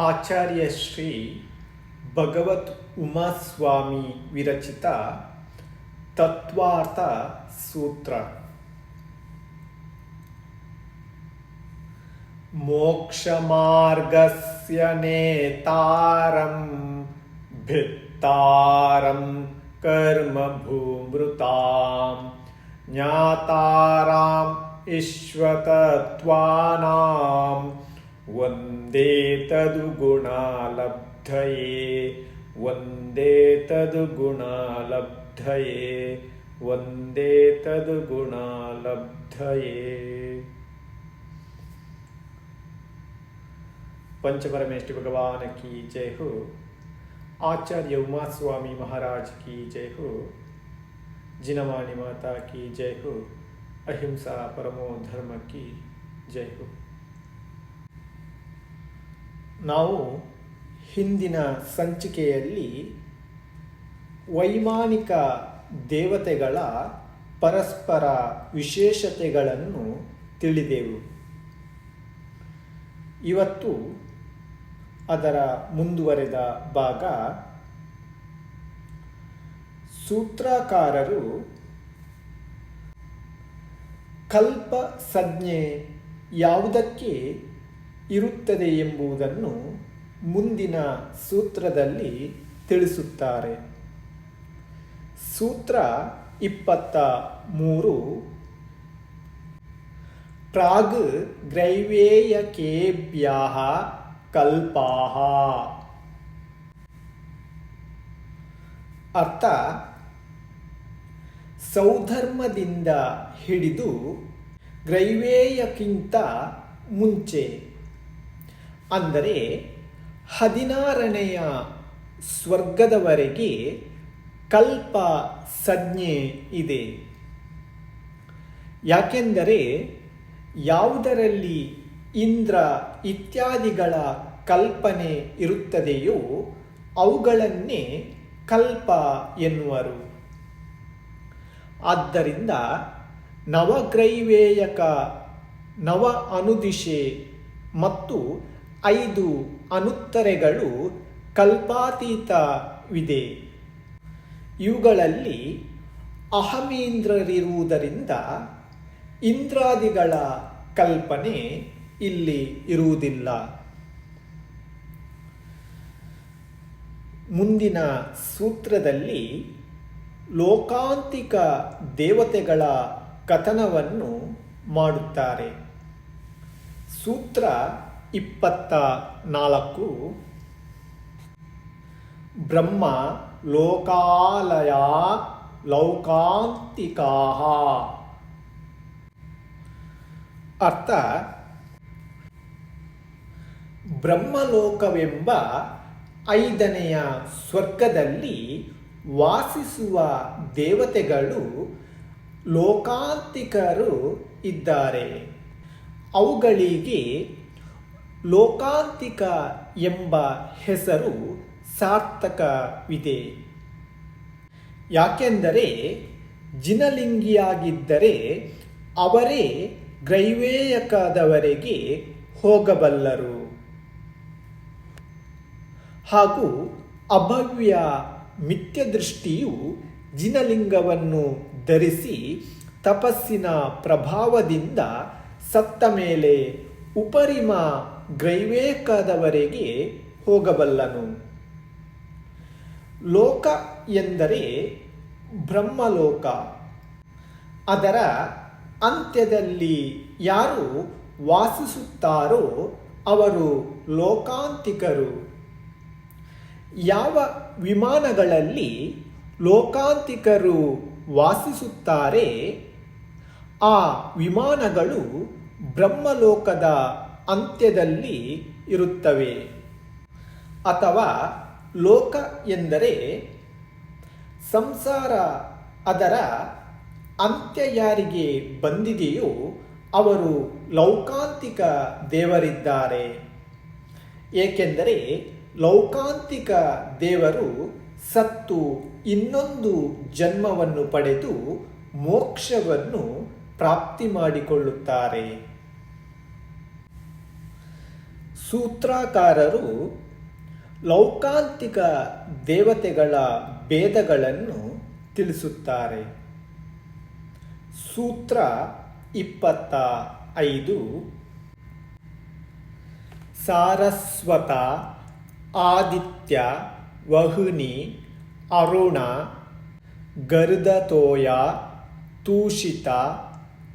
ಆಚಾರ್ಯ ಶ್ರೀ ಭಗವತ್ ಉಮಾಸ್ವಾಮಿ ವಿರಚಿತ ತತ್ವಾರ್ಥ ಸೂತ್ರ. ಮೋಕ್ಷಮಾರ್ಗಸ್ಯ ನೇತಾರಂ ಭಿತ್ತಾರಂ ಕರ್ಮಭೂಮೃತಾಂ ಜ್ಞಾತಾರಾಂ ಈಶ್ವತತ್ವಾನಾಂ ವಂದೇ ತದುಗುಣಾಲಬ್ಧಯೇ ವಂದೇ ತದುಗುಣಾಲಬ್ಧಯೇ ವಂದೇ ತದುಗುಣಾಲಬ್ಧಯೇ. पंचपरमेष्टि भगवान की जय हो. आचार्य उमास्वामी महाराज की जय हो. जिनवाणी माता की जय हो. अहिंसा परमो धर्म की जय हो. ನಾವು ಹಿಂದಿನ ಸಂಚಿಕೆಯಲ್ಲಿ ವೈಮಾನಿಕ ದೇವತೆಗಳ ಪರಸ್ಪರ ವಿಶೇಷತೆಗಳನ್ನು ತಿಳಿದೆವು. ಇವತ್ತು ಅದರ ಮುಂದುವರೆದ ಭಾಗ. ಸೂತ್ರಕಾರರು ಕಲ್ಪ ಸಂಜ್ಞೆ ಯಾವುದಕ್ಕೆ ಇರುತ್ತದೆ ಎಂಬುದನ್ನು ಮುಂದಿನ ಸೂತ್ರದಲ್ಲಿ ತಿಳಿಸುತ್ತಾರೆ. ಸೂತ್ರ 23. ಪ್ರಾಗ್ ಗ್ರೈವೇಯಕೇಭ್ಯಃ ಕಲ್ಪಾಃ. ಅರ್ಥ: ಸೌಧರ್ಮದಿಂದ ಹಿಡಿದು ಗ್ರೈವೇಯಕ್ಕಿಂತ ಮುಂಚೆ, ಅಂದರೆ 16ನೆಯ ಸ್ವರ್ಗದವರೆಗೆ ಕಲ್ಪ ಸಂಜ್ಞೆ ಇದೆ. ಯಾಕೆಂದರೆ ಯಾವುದರಲ್ಲಿ ಇಂದ್ರ ಇತ್ಯಾದಿಗಳ ಕಲ್ಪನೆ ಇರುತ್ತದೆಯೋ ಅವುಗಳನ್ನೇ ಕಲ್ಪ ಎನ್ನುವರು. ಆದ್ದರಿಂದ ನವಗ್ರೈವೇಯಕ, ನವ ಅನುದಿಶೆ ಮತ್ತು 5 ಅನುತ್ತರೆಗಳು ಕಲ್ಪಾತೀತವಿದೆ. ಇವುಗಳಲ್ಲಿ ಅಹಮೀಂದ್ರರಿರುವುದರಿಂದ ಇಂದ್ರಾದಿಗಳ ಕಲ್ಪನೆ ಇಲ್ಲಿ ಇರುವುದಿಲ್ಲ. ಮುಂದಿನ ಸೂತ್ರದಲ್ಲಿ ಲೋಕಾಂತಿಕ ದೇವತೆಗಳ ಕಥನವನ್ನು ಮಾಡುತ್ತಾರೆ. ಸೂತ್ರ 24. ಬ್ರಹ್ಮ ಲೋಕಾಲಯ ಲೌಕಾಂತಿಕಾಃ. ಅರ್ಥ: ಬ್ರಹ್ಮಲೋಕವೆಂಬ 5ನೆಯ ಸ್ವರ್ಗದಲ್ಲಿ ವಾಸಿಸುವ ದೇವತೆಗಳು ಲೋಕಾಂತಿಕರು ಇದ್ದಾರೆ. ಅವುಗಳಿಗೆ ಲೋಕಾಂತಿಕ ಎಂಬ ಹೆಸರು ಸಾರ್ಥಕವಿದೆ. ಯಾಕೆಂದರೆ ಜಿನಲಿಂಗಿಯಾಗಿದ್ದರೆ ಅವರೇ ಗ್ರೈವೇಯಕದವರೆಗೆ ಹೋಗಬಲ್ಲರು. ಹಾಗೂ ಅಭವ್ಯ ಮಿಥ್ಯದೃಷ್ಟಿಯು ಜಿನಲಿಂಗವನ್ನು ಧರಿಸಿ ತಪಸ್ಸಿನ ಪ್ರಭಾವದಿಂದ ಸತ್ತ ಮೇಲೆ ಉಪರಿಮ ಗ್ರೈವೇಯಕದವರೆಗೆ ಹೋಗಬಲ್ಲನು. ಲೋಕ ಎಂದರೆ ಬ್ರಹ್ಮಲೋಕ. ಅದರ ಅಂತ್ಯದಲ್ಲಿ ಯಾರು ವಾಸಿಸುತ್ತಾರೋ ಅವರು ಲೋಕಾಂತಿಕರು. ಯಾವ ವಿಮಾನಗಳಲ್ಲಿ ಲೋಕಾಂತಿಕರು ವಾಸಿಸುತ್ತಾರೆ ಆ ವಿಮಾನಗಳು ಬ್ರಹ್ಮಲೋಕದ ಅಂತ್ಯದಲ್ಲಿ ಇರುತ್ತವೆ. ಅಥವಾ ಲೋಕ ಎಂದರೆ ಸಂಸಾರ. ಅದರ ಅಂತ್ಯ ಯಾರಿಗೆ ಬಂದಿದೆಯೋ ಅವರು ಲೌಕಾಂತಿಕ ದೇವರಿದ್ದಾರೆ. ಏಕೆಂದರೆ ಲೌಕಾಂತಿಕ ದೇವರು ಸತ್ತು ಇನ್ನೊಂದು ಜನ್ಮವನ್ನು ಪಡೆದು ಮೋಕ್ಷವನ್ನು ಪ್ರಾಪ್ತಿ ಮಾಡಿಕೊಳ್ಳುತ್ತಾರೆ. ಸೂತ್ರಕಾರರು ಲೌಕಾಂತಿಕ ದೇವತೆಗಳ ಭೇದಗಳನ್ನು ತಿಳಿಸುತ್ತಾರೆ. ಸೂತ್ರ 25 ಸಾರಸ್ವತ ಆದಿತ್ಯ ವಹುನಿ ಅರುಣ ಗರ್ದತೋಯ ತೂಷಿತ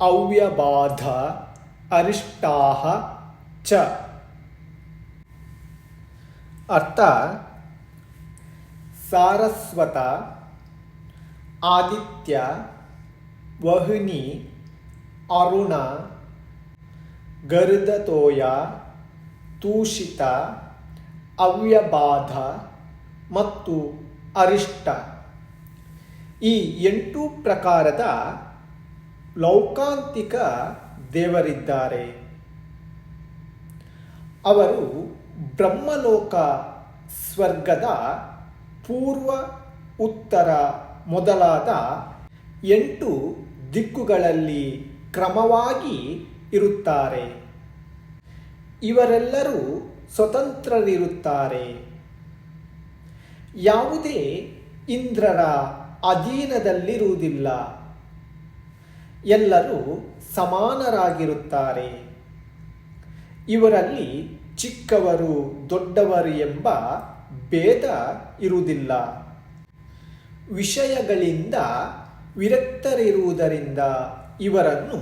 ಅವ್ಯಬಾಧ ಅರಿಷ್ಟಾಹ ಚ. ಅರ್ಥ: ಸಾರಸ್ವತ, ಆದಿತ್ಯ, ವಹುನಿ, ಅರುಣ, ಗರ್ದತೋಯ, ತೂಷಿತ, ಅವ್ಯಬಾಧ ಮತ್ತು ಅರಿಷ್ಟ ಈ 8 ಪ್ರಕಾರದ ಲೌಕಾಂತಿಕ ದೇವರಿದ್ದಾರೆ. ಅವರು ಬ್ರಹ್ಮಲೋಕ, ಸ್ವರ್ಗದ ಪೂರ್ವ, ಉತ್ತರ ಮೊದಲಾದ 8 ದಿಕ್ಕುಗಳಲ್ಲಿ ಕ್ರಮವಾಗಿ ಇರುತ್ತಾರೆ. ಇವರೆಲ್ಲರೂ ಸ್ವತಂತ್ರರಿರುತ್ತಾರೆ. ಯಾವುದೇ ಇಂದ್ರರ ಅಧೀನದಲ್ಲಿರುವುದಿಲ್ಲ. ಎಲ್ಲರೂ ಸಮಾನರಾಗಿರುತ್ತಾರೆ. ಇವರಲ್ಲಿ ಚಿಕ್ಕವರು ದೊಡ್ಡವರು ಎಂಬ ಭೇದ ಇರುವುದಿಲ್ಲ. ವಿಷಯಗಳಿಂದ ವಿರಕ್ತರಿರುವುದರಿಂದ ಇವರನ್ನು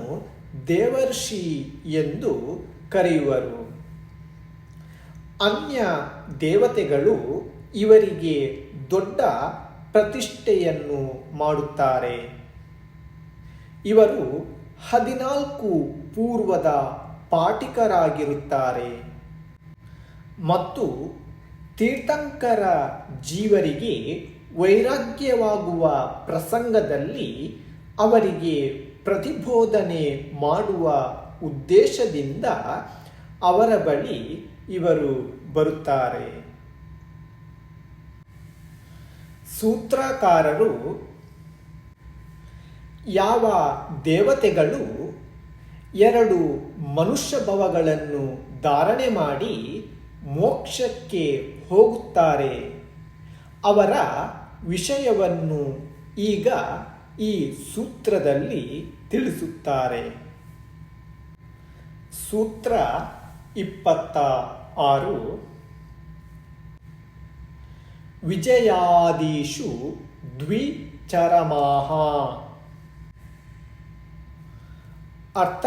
ದೇವರ್ಷಿ ಎಂದು ಕರೆಯುವರು. ಅನ್ಯ ದೇವತೆಗಳು ಇವರಿಗೆ ದೊಡ್ಡ ಪ್ರತಿಷ್ಠೆಯನ್ನು ಮಾಡುತ್ತಾರೆ. ಇವರು 14 ಪೂರ್ವದ ಪಾಠಿಕರಾಗಿರುತ್ತಾರೆ ಮತ್ತು ತೀರ್ಥಂಕರ ಜೀವರಿಗೆ ವೈರಾಗ್ಯವಾಗುವ ಪ್ರಸಂಗದಲ್ಲಿ ಅವರಿಗೆ ಪ್ರತಿಬೋಧನೆ ಮಾಡುವ ಉದ್ದೇಶದಿಂದ ಅವರ ಬಳಿ ಇವರು ಬರುತ್ತಾರೆ. ಸೂತ್ರಕಾರರು ಯಾವ ದೇವತೆಗಳು 2 ಮನುಷ್ಯ ಭವಗಳನ್ನು ಧಾರಣೆ ಮಾಡಿ ಮೋಕ್ಷಕ್ಕೆ ಹೋಗುತ್ತಾರೆ ಅವರ ವಿಷಯವನ್ನು ಈಗ ಈ ಸೂತ್ರದಲ್ಲಿ ತಿಳಿಸುತ್ತಾರೆ. ಸೂತ್ರ 26 ವಿಜಯಾದೀಷು ದ್ವಿಚರಮಾಃ. ಅರ್ಥ: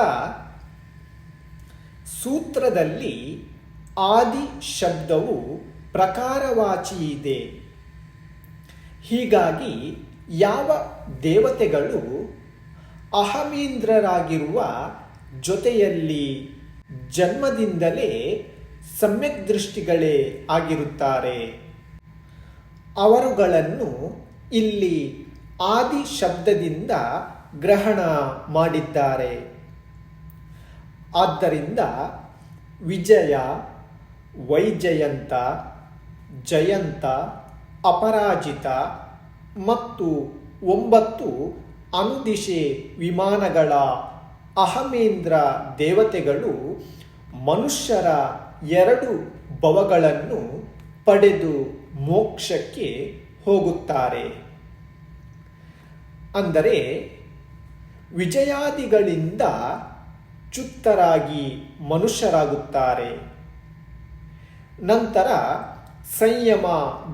ಸೂತ್ರದಲ್ಲಿ ಆದಿ ಶಬ್ದವು ಪ್ರಕಾರವಾಚಿ ಇದೆ. ಹೀಗಾಗಿ ಯಾವ ದೇವತೆಗಳು ಅಹಮೀಂದ್ರರಾಗಿರುವ ಜೊತೆಯಲ್ಲಿ ಜನ್ಮದಿಂದಲೇ ಸಮ್ಯಕ್ ದೃಷ್ಟಿಗಳೇ ಆಗಿರುತ್ತಾರೆ ಅವರುಗಳನ್ನು ಇಲ್ಲಿ ಆದಿ ಶಬ್ದದಿಂದ ಗ್ರಹಣ ಮಾಡಿದ್ದಾರೆ. ಆದ್ದರಿಂದ ವಿಜಯ, ವೈಜಯಂತ, ಜಯಂತ, ಅಪರಾಜಿತ ಮತ್ತು 9 ಅನುದಿಶೆ ವಿಮಾನಗಳ ಅಹಮೇಂದ್ರ ದೇವತೆಗಳು ಮನುಷ್ಯರ 2 ಭವಗಳನ್ನು ಪಡೆದು ಮೋಕ್ಷಕ್ಕೆ ಹೋಗುತ್ತಾರೆ. ಅಂದರೆ ವಿಜಯಾದಿಗಳಿಂದ ಚ್ಯುತರಾಗಿ ಮನುಷ್ಯರಾಗುತ್ತಾರೆ. ನಂತರ ಸಂಯಮ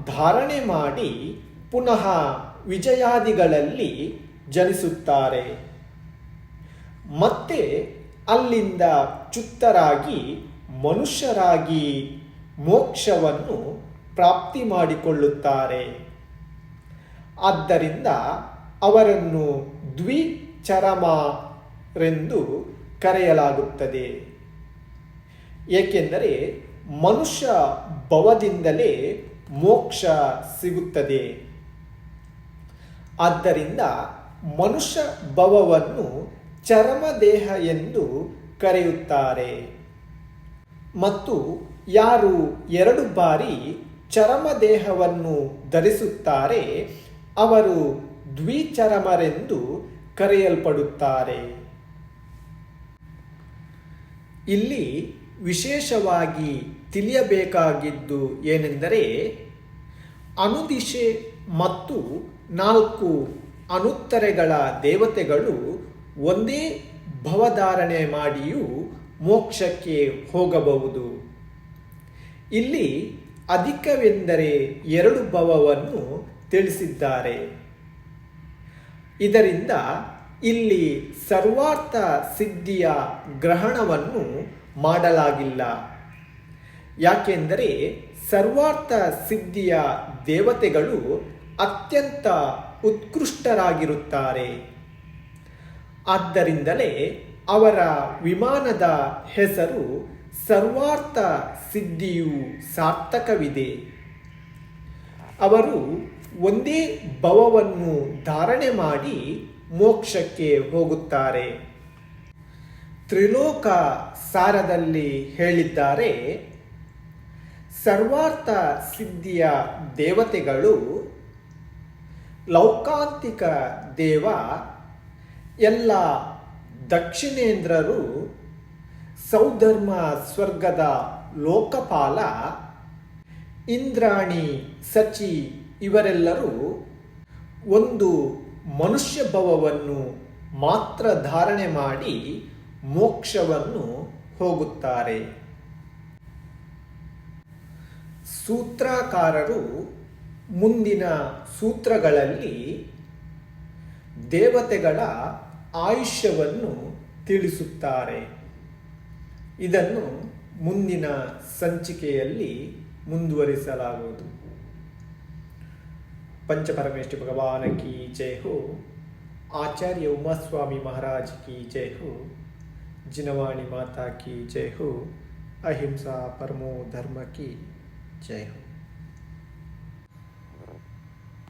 ಧಾರಣೆ ಮಾಡಿ ಪುನಃ ವಿಜಯಾದಿಗಳಲ್ಲಿ ಜನಿಸುತ್ತಾರೆ. ಮತ್ತೆ ಅಲ್ಲಿಂದ ಚ್ಯುತರಾಗಿ ಮನುಷ್ಯರಾಗಿ ಮೋಕ್ಷವನ್ನು ಪ್ರಾಪ್ತಿ ಮಾಡಿಕೊಳ್ಳುತ್ತಾರೆ. ಆದ್ದರಿಂದ ಅವರನ್ನು ದ್ವಿಚರಮರೆಂದು ಕರೆಯಲಾಗುತ್ತದೆ. ಏಕೆಂದರೆ ಮನುಷ್ಯ ಭವದಿಂದಲೇ ಮೋಕ್ಷ ಸಿಗುತ್ತದೆ. ಆದ್ದರಿಂದ ಮನುಷ್ಯ ಭವವನ್ನು ಚರಮದೇಹ ಎಂದು ಕರೆಯುತ್ತಾರೆ. ಮತ್ತು ಯಾರು 2 ಬಾರಿ ಚರಮದೇಹವನ್ನು ಧರಿಸುತ್ತಾರೆ ಅವರು ದ್ವಿಚರಮರೆಂದು ಕರೆಯಲ್ಪಡುತ್ತಾರೆ. ಇಲ್ಲಿ ವಿಶೇಷವಾಗಿ ತಿಳಿಯಬೇಕಾಗಿದ್ದು ಏನೆಂದರೆ, ಅನುದಿಶೆ ಮತ್ತು 4 ಅನುತ್ತರೆಗಳ ದೇವತೆಗಳು ಒಂದೇ ಭವಧಾರಣೆ ಮಾಡಿಯೂ ಮೋಕ್ಷಕ್ಕೆ ಹೋಗಬಹುದು. ಇಲ್ಲಿ ಅಧಿಕವೆಂದರೆ 2 ಭವವನ್ನು ತಿಳಿಸಿದ್ದಾರೆ. ಇದರಿಂದ ಇಲ್ಲಿ ಸರ್ವಾರ್ಥ ಸಿದ್ಧಿಯ ಗ್ರಹಣವನ್ನು ಮಾಡಲಾಗಿಲ್ಲ. ಯಾಕೆಂದರೆ ಸರ್ವಾರ್ಥ ಸಿದ್ಧಿಯ ದೇವತೆಗಳು ಅತ್ಯಂತ ಉತ್ಕೃಷ್ಟರಾಗಿರುತ್ತಾರೆ. ಆದ್ದರಿಂದಲೇ ಅವರ ವಿಮಾನದ ಹೆಸರು ಸರ್ವಾರ್ಥ ಸಿದ್ಧಿಯು ಸಾರ್ಥಕವಿದೆ. ಅವರು ಒಂದೇ ಭವವನ್ನು ಧಾರಣೆ ಮಾಡಿ ಮೋಕ್ಷಕ್ಕೆ ಹೋಗುತ್ತಾರೆ. ತ್ರಿಲೋಕ ಸಾರದಲ್ಲಿ ಹೇಳಿದ್ದಾರೆ, ಸರ್ವಾರ್ಥ ಸಿದ್ಧಿಯ ದೇವತೆಗಳು ಲೌಕಾಂತಿಕ ದೇವ, ಎಲ್ಲ ದಕ್ಷಿಣೇಂದ್ರರು, ಸೌಧರ್ಮ ಸ್ವರ್ಗದ ಲೋಕಪಾಲ, ಇಂದ್ರಾಣಿ, ಸಚಿ ಇವರೆಲ್ಲರೂ ಒಂದು ಮನುಷ್ಯ ಭವವನ್ನು ಮಾತ್ರ ಧಾರಣೆ ಮಾಡಿ ಮೋಕ್ಷವನ್ನು ಹೋಗುತ್ತಾರೆ. ಸೂತ್ರಕಾರರು ಮುಂದಿನ ಸೂತ್ರಗಳಲ್ಲಿ ದೇವತೆಗಳ ಆಯುಷ್ಯವನ್ನು ತಿಳಿಸುತ್ತಾರೆ. ಇದನ್ನು ಮುಂದಿನ ಸಂಚಿಕೆಯಲ್ಲಿ ಮುಂದುವರಿಸಲಾಗುವುದು. पंचपरमेष्टि भगवान की जय हो। आचार्य उमा स्वामी महाराज की जय हो। जिनवाणी माता की जय हो। अहिंसा परमो धर्म की जय हो।